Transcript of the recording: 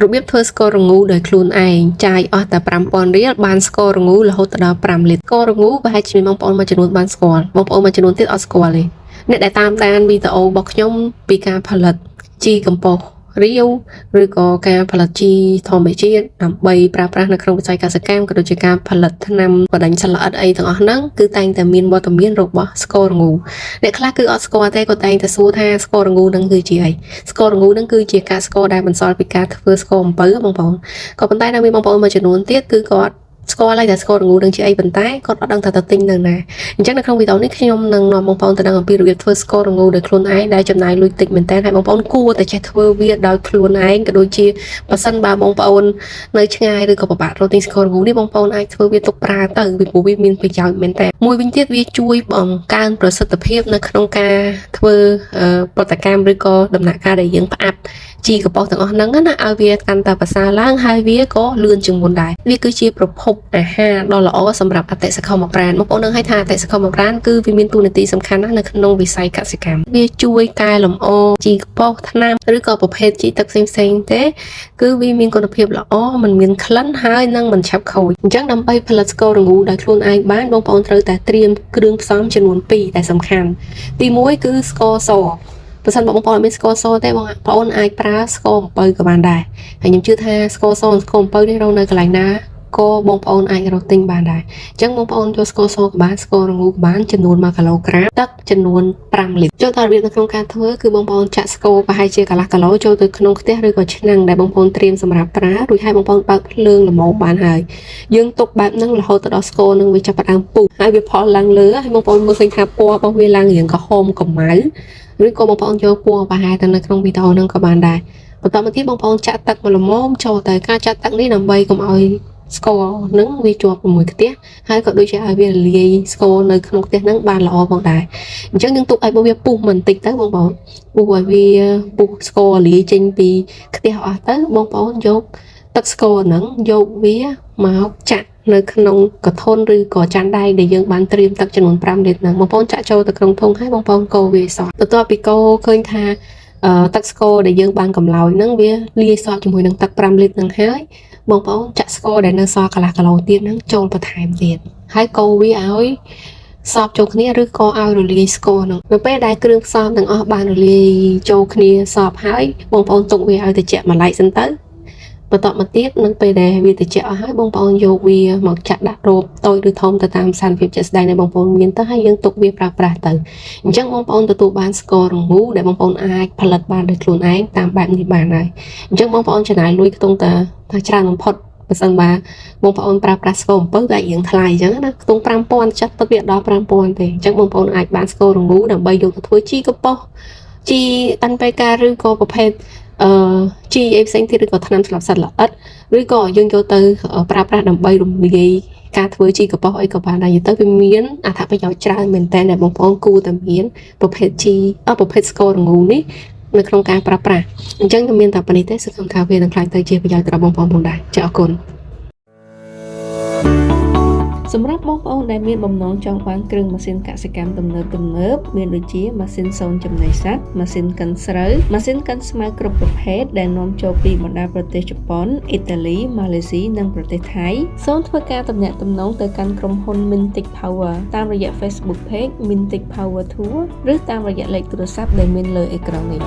របៀបធ្វើស្កររងូដោយខ្លួនឯងចាយអស់តែ 5,000 រៀលបានស្កររងូរហូតដល់ 5 លីត្រស្កររងូប្រហែលជាបងប្អូនមួយចំនួនបានស្គាល់បងប្អូនមួយចំនួនទៀតអត់ស្គាល់ទេអ្នកដែលតាមដានវីដេអូរបស់ខ្ញុំពីការផលិតជីកំប៉ុស្តរាវឬក៏ការផលិតជីធម្មជាតិដើម្បីប្រើប្រាស់នៅក្នុងវិស័យកសិកម្មក៏ដូចជាការផលិតថ្នាំបដិញ្ញសត្វល្អិតអីទាំងអស់ហ្នឹងគឺតែងតែមានវត្តមានរបស់ស្កររងូអ្នកខ្លះគឺអត់ស្គាល់ទេក៏តែងតែសួរថាស្កររងូហ្នឹងគឺជាអីស្កររងូហ្នឹងគឺជាកសិករដែលបន្សល់ពីការធ្វើស្ករអំពៅបងប្អូនក៏ប៉ុន្តែនៅមានបងប្អូនមួយចំនួនទៀតគឺគាត់ស្គាល់ហើយតែស្កររងូនឹងជាអីប៉ុន្តែគាត់អត់ដឹងថាទៅទិញនៅណាអញ្ចឹងនៅក្នុងវីដេអូនេះខ្ញុំនឹងនាំបងប្អូនទៅដឹងអំពីរបៀបធ្វើស្កររងូដោយខ្លួនឯងដែលចំណាយលុយតិចមែនតើហើយបងប្អូនគួរតែចេះធ្វើវាដោយខ្លួនឯងក៏ដូចជាបើសិនបើបងប្អូននៅឆ្ងាយឬក៏ពិបាករកទិញស្កររងូនេះបងប្អូនអាចធ្វើវាទុកប្រើទៅពីព្រោះវាមានប្រយោជន៍មែនតើមួយវិញទៀតវាជួយបង្កើនប្រសិទ្ធភាពនៅក្នុងការធ្វើប្រតិកម្មឬក៏ដំណាក់កាលដែលយើងផ្អាប់ជីកំប៉ុស្តទាំងអស់ហ្នឹងណាឲ្យវាកាន់តែប្រសើរឡើងហើយវាក៏លឿនជាងមុនដែរវាគឺជាប្រភពអាហារដ៏ល្អសម្រាប់អតិសកលមកប្រាណបងប្អូននឹងឲ្យថាអតិសកលមកប្រាណគឺវាមានតួនាទីសំខាន់ណាស់នៅក្នុងវិស័យកសិកម្មវាជួយកែលម្អជីកំប៉ុស្តថ្នាំឬក៏ប្រភេទជីទឹកផ្សេងៗទេគឺវាមានគុណភាពល្អមិនមានក្លិនហើយនឹងមិនឆាប់ខូចអញ្ចឹងដើម្បីផលិតស្កររងូដោយខ្លួនឯងបានបងប្អូនត្រូវតែត្រៀមគ្រឿងផ្សំចំនួន2ដែលសំខាន់ទី1គឺស្ករសបើសិនបងប្អូនមានស្ករសទេបងប្អូនអាចប្រើស្ករអំពៅក៏បានដែរហើយខ្ញុំជឿថាស្ករសនិងស្ករអំពៅនេះរកនៅកន្លែងណាក៏បងប្អូនអាចរកទិញបានដែរអញ្ចឹងបងប្អូនយកស្ករសក៏បានស្កររងូក៏បានចំនួន1គីឡូក្រាមទឹកចំនួន5លីត្រចូលទៅរបៀបនៅក្នុងការធ្វើគឺបងប្អូនចាក់ស្ករប្រហែលជាកន្លះគីឡូចូលទៅក្នុងខ្ទះឬក៏ឆ្នាំងដែលបងប្អូនត្រៀមសម្រាប់ប្រើរួចហើយបងប្អូនបើកភ្លើងល្មមបានហើយយើងទុកបែបហ្នឹងរហូតដល់ស្ករនឹងវាចាប់ផ្ដើមពុះហើយវាផុសឡើងលើហើយបងប្អូនមើលឃើញថាពណ៌របស់វាឡើងរាងក្រហមកម្ៅឬក៏បងប្អូនយកពណ៌ប្រហែលទៅនៅក្នុងវីដេអូហ្នឹងក៏បានដែរបន្តមកទៀតបងប្អូនចាក់ទឹកមកល្មមចូលទៅការចាក់ទឹកនេះដើម្បីកុំឲ្យស្ករហ្នឹងវាជាប់ជាមួយខ្ទះហើយក៏ដូចជាឲ្យវារលាយស្ករនៅក្នុងខ្ទះហ្នឹងបានល្អផងដែរអញ្ចឹងយើងទុកឲ្យវាពុះបន្តិចទៅបងប្អូនពុះឲ្យវាពុះស្កររលាយចេញពីខ្ទះអស់ទៅបងប្អូនយកទឹកស្ករហ្នឹងយកវាមកចាក់នៅក្នុងកធុនឬក៏ចានដែកដែលយើងបានត្រៀមទឹកចំនួន5លីត្រហ្នឹងបងប្អូនចាក់ចូលទៅក្នុងធុងហើយបងប្អូនកូរវាសក់បន្ទាប់ពីកូរឃើញថាទឹកស្ករដែលយើងបានកម្លោចហ្នឹងវាលាយសក់ជាមួយនឹងទឹក5លីត្រហ្នឹងហើយបងប្អូនចាក់ស្ករដែលនៅសល់កន្លះគីឡូទៀតហ្នឹងចូលបន្ថែមទៀតហើយកូរវាឲ្យសពចូលគ្នាឬក៏ឲ្យរលាយស្ករហ្នឹងនៅពេលដែលគ្រឿងផ្សំទាំងអស់បានរលាយចូលគ្នាសពហើយបងប្អូនទុកវាឲ្យត្រជាក់មួយឡែកសិនទៅបន្តមកទៀតនឹងពេលដែលវាត្រជាក់អស់ហើយបងប្អូនយកវាមកចាក់ដាក់រ៉ូបតូចឬធំទៅតាមស្ថានភាពជាក់ស្ដែងដែលបងប្អូនមានទៅហើយយើងទុកវាប្រើប្រាស់ទៅអញ្ចឹងបងប្អូនទទួលបានស្កររងូដែលបងប្អូនអាចផលិតបានដោយខ្លួនឯងតាមបែបនេះបានហើយអញ្ចឹងបងប្អូនចំណាយលុយខ្ទង់តែច្រើនបំផុតបើសិនបើបងប្អូនប្រើប្រាស់ស្ករអំពៅវាអាចរៀងថ្លៃអញ្ចឹងណាខ្ទង់ 5,000 ចាត់ទៅវាដល់ 5,000 ទេអញ្ចឹងបងប្អូនអាចបានស្កររងូដើម្បីយកទៅធ្វើជីកំប៉ុស្តជី NPK ឬក៏ប្រភេទជីអីផ្សេងទៀតឬក៏ថ្នាំស្លាប់សត្វល្អិតឬក៏យើងយកទៅប្រើប្រាស់ដើម្បីរំលាយការធ្វើជីកំប៉ុស្តអីក៏បានដែរទៅវាមានអត្ថប្រយោជន៍ច្រើនមែនតើដែលបងប្អូនគួរតែមានប្រភេទជីប្រភេទស្កររងូនេះនៅក្នុងការប្រើប្រាស់អញ្ចឹងខ្ញុំមានតែប៉ុណ្្នេះទេសង្ឃឹមថាវានឹងខ្លាចទៅជាប្រយោជន៍ដល់បងប្អូនផងដែរចា៎អរគុណសម្រាប់បងប្អូនដែលមានបំណងចង់បានគ្រឿងម៉ាស៊ីនកសិកម្មទំនើបមានដូចជាម៉ាស៊ីនសូនចំណីសត្វម៉ាស៊ីនកិនស្រូវម៉ាស៊ីនកិនស្មៅគ្រប់ប្រភេទដែលនាំចូលពីបណ្ដាប្រទេសជប៉ុនអ៊ីតាលីម៉ាឡេស៊ីនិងប្រទេសថៃសូមធ្វើការទំនាក់ទំនងទៅកាន់ក្រុមហ៊ុន Mintic Power តាមរយៈ Facebook Page Mintic Power Tour ឬតាមរយៈលេខទូរស័ព្ទដែលមានលើអេក្រង់នេះ